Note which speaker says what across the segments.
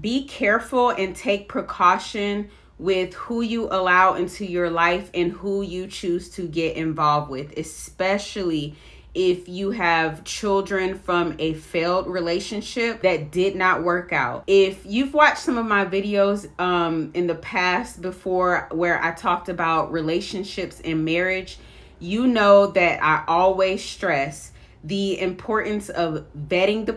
Speaker 1: Be careful and take precaution with who you allow into your life and who you choose to get involved with, especially if you have children from a failed relationship that did not work out. If you've watched some of my videos in the past before where I talked about relationships and marriage, you know that I always stress the importance of vetting the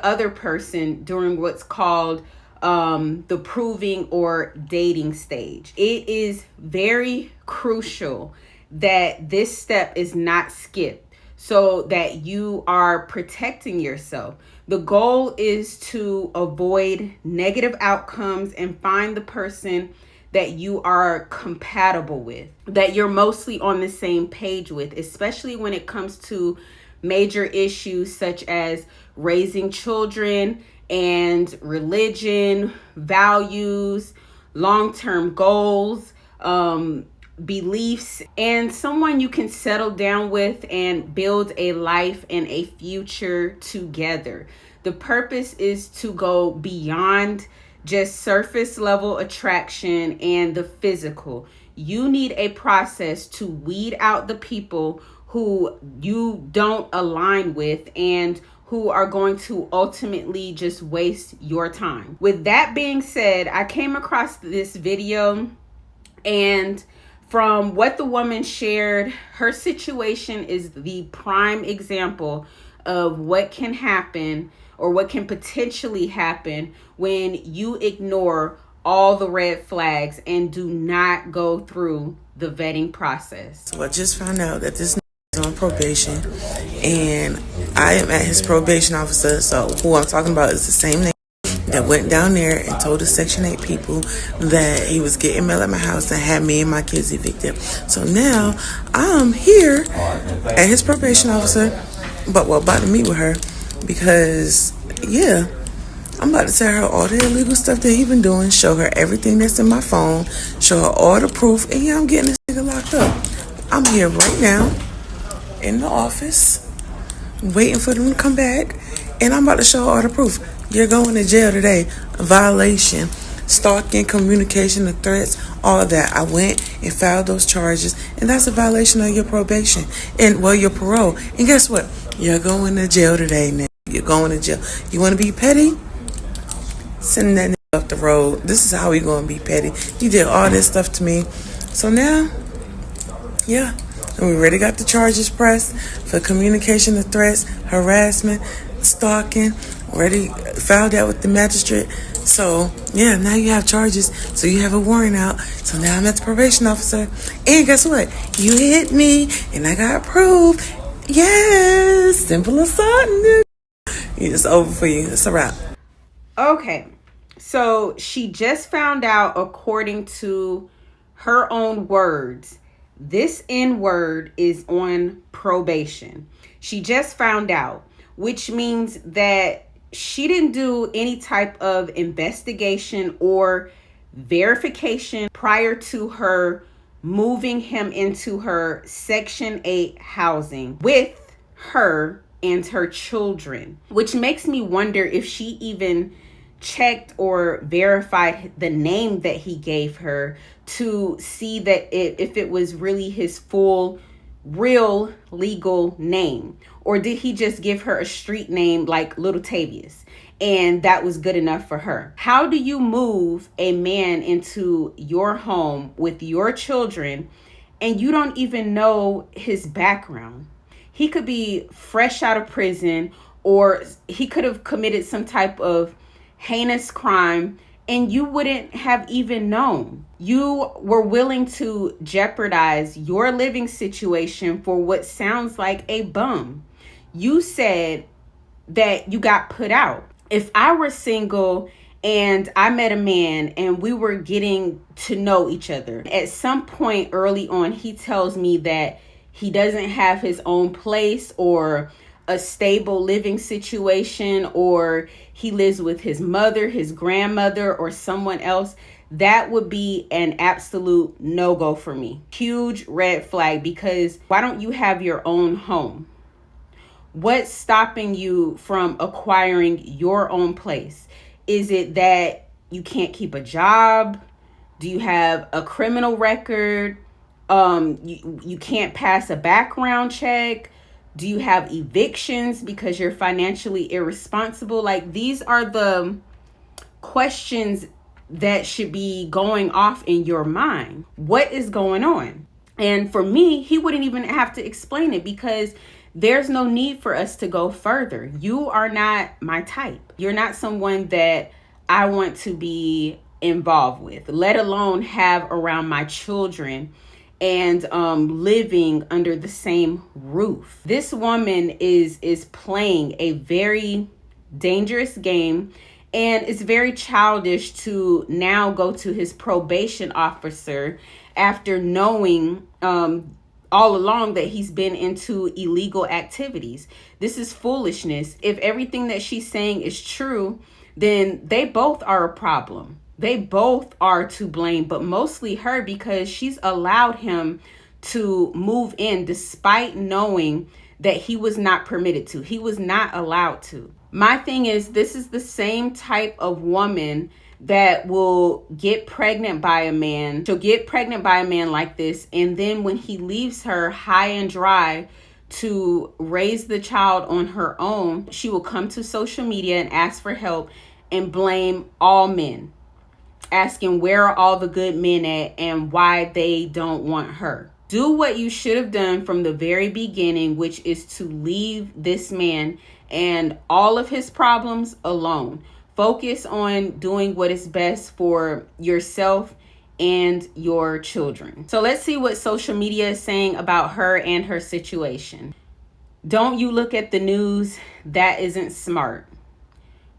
Speaker 1: other person during what's called the proving or dating stage. It is very crucial that this step is not skipped so that you are protecting yourself. The goal is to avoid negative outcomes and find the person that you are compatible with, that you're mostly on the same page with, especially when it comes to major issues such as raising children and religion, values, long-term goals, beliefs, and someone you can settle down with and build a life and a future together. The purpose is to go beyond just surface level attraction and the physical. You need a process to weed out the people who you don't align with and who are going to ultimately just waste your time. With that being said, I came across this video, and from what the woman shared, her situation is the prime example of what can happen or what can potentially happen when you ignore all the red flags and do not go through the vetting process.
Speaker 2: So I just found out that this is on probation, and I am at his probation officer. So who I'm talking about is the same name that went down there and told the Section 8 people that he was getting mail at my house and had me and my kids evicted. So now I'm here at his probation officer, but we're about to meet with her because, yeah, I'm about to tell her all the illegal stuff that he been doing, show her everything that's in my phone, show her all the proof, and yeah, I'm getting this nigga locked up. I'm here right now in the office waiting for them to come back, and I'm about to show her all the proof. You're going to jail today. Violation, stalking, communication of threats, all of that. I went and filed those charges, and that's a violation of your probation and, well, your parole. And guess what? You're going to jail today, nigga. You're going to jail. You want to be petty? Send that nigga up the road. This is how we going to be petty. You did all this stuff to me. So now, yeah, and we already got the charges pressed for communication of threats, harassment, stalking. Already filed that with the magistrate. So, yeah, now you have charges. So you have a warrant out. So now I'm at the probation officer. And guess what? You hit me, and I got proof. Yes, simple as something. It's over for you. It's a wrap.
Speaker 1: Okay, so she just found out, according to her own words, this N-word is on probation. She just found out, which means that she didn't do any type of investigation or verification prior to her moving him into her Section 8 housing with her and her children, which makes me wonder if she even checked or verified the name that he gave her to see that if it was really his full, real legal name, or did he just give her a street name like Little Tavius and that was good enough for her? How do you move a man into your home with your children and you don't even know his background? He could be fresh out of prison, or he could have committed some type of heinous crime and you wouldn't have even known. You were willing to jeopardize your living situation for what sounds like a bum. You said that you got put out. If I were single and I met a man and we were getting to know each other, at some point early on, he tells me that he doesn't have his own place or a stable living situation, or he lives with his mother, his grandmother, or someone else, that would be an absolute no-go for me. Huge red flag, because why don't you have your own home? What's stopping you from acquiring your own place? Is it that you can't keep a job? Do you have a criminal record? You can't pass a background check? Do you have evictions because you're financially irresponsible? Like, these are the questions that should be going off in your mind. What is going on? And for me, he wouldn't even have to explain it, because there's no need for us to go further. You are not my type. You're not someone that I want to be involved with, let alone have around my children and living under the same roof. This woman is playing a very dangerous game, and it's very childish to now go to his probation officer after knowing all along that he's been into illegal activities. This is foolishness. If everything that she's saying is true, then they both are a problem. They both are to blame, but mostly her, because she's allowed him to move in despite knowing that he was not permitted to. He was not allowed to. My thing is, this is the same type of woman that will get pregnant by a man. She'll get pregnant by a man like this, and then when he leaves her high and dry to raise the child on her own, she will come to social media and ask for help and blame all men, asking where are all the good men at and why they don't want her. Do what you should have done from the very beginning, which is to leave this man and all of his problems alone. Focus on doing what is best for yourself and your children. So let's see what social media is saying about her and her situation. Don't you look at the news? That isn't smart.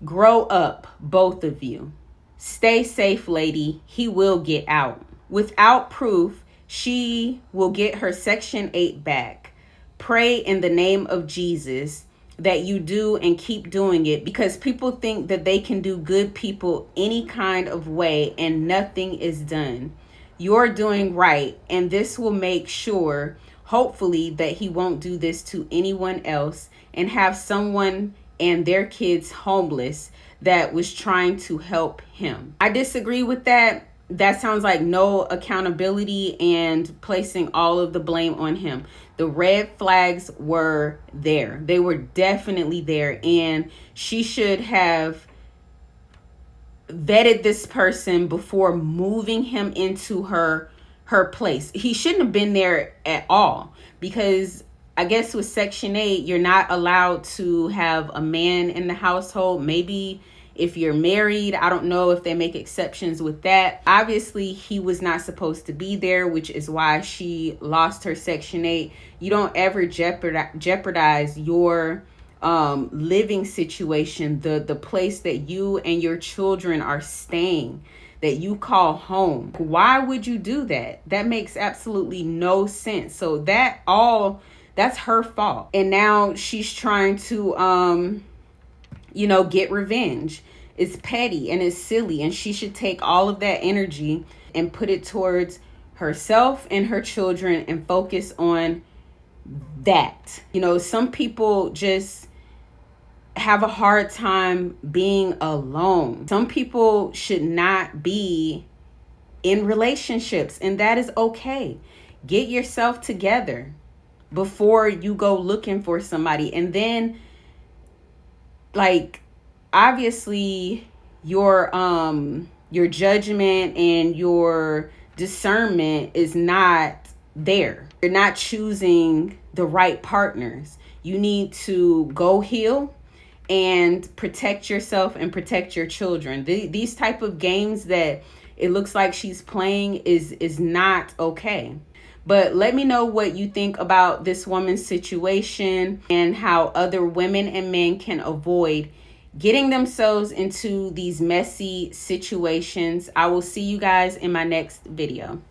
Speaker 1: Grow up, both of you. Stay safe, lady. He will get out. Without proof, she will get her Section 8 back. Pray in the name of Jesus that you do and keep doing it, because people think that they can do good people any kind of way and nothing is done. You're doing right, and this will make sure, hopefully, that he won't do this to anyone else and have someone and their kids homeless that was trying to help him. I disagree with that. That sounds like no accountability and placing all of the blame on him. The red flags were there. They were definitely there, and she should have vetted this person before moving him into her place. He shouldn't have been there at all, because I guess with Section 8, you're not allowed to have a man in the household. Maybe if you're married, I don't know if they make exceptions with that. Obviously, he was not supposed to be there, which is why she lost her Section 8. You don't ever jeopardize your living situation, the place that you and your children are staying, that you call home. Why would you do that? That makes absolutely no sense. So that's her fault. And now she's trying to get revenge. It's petty and it's silly, and she should take all of that energy and put it towards herself and her children and focus on that. Some people just have a hard time being alone. Some people should not be in relationships, and that is okay. Get yourself together before you go looking for somebody. And then, obviously your judgment and your discernment is not there. You're not choosing the right partners. You need to go heal and protect yourself and protect your children. These type of games that it looks like she's playing is not okay. But let me know what you think about this woman's situation and how other women and men can avoid getting themselves into these messy situations. I will see you guys in my next video.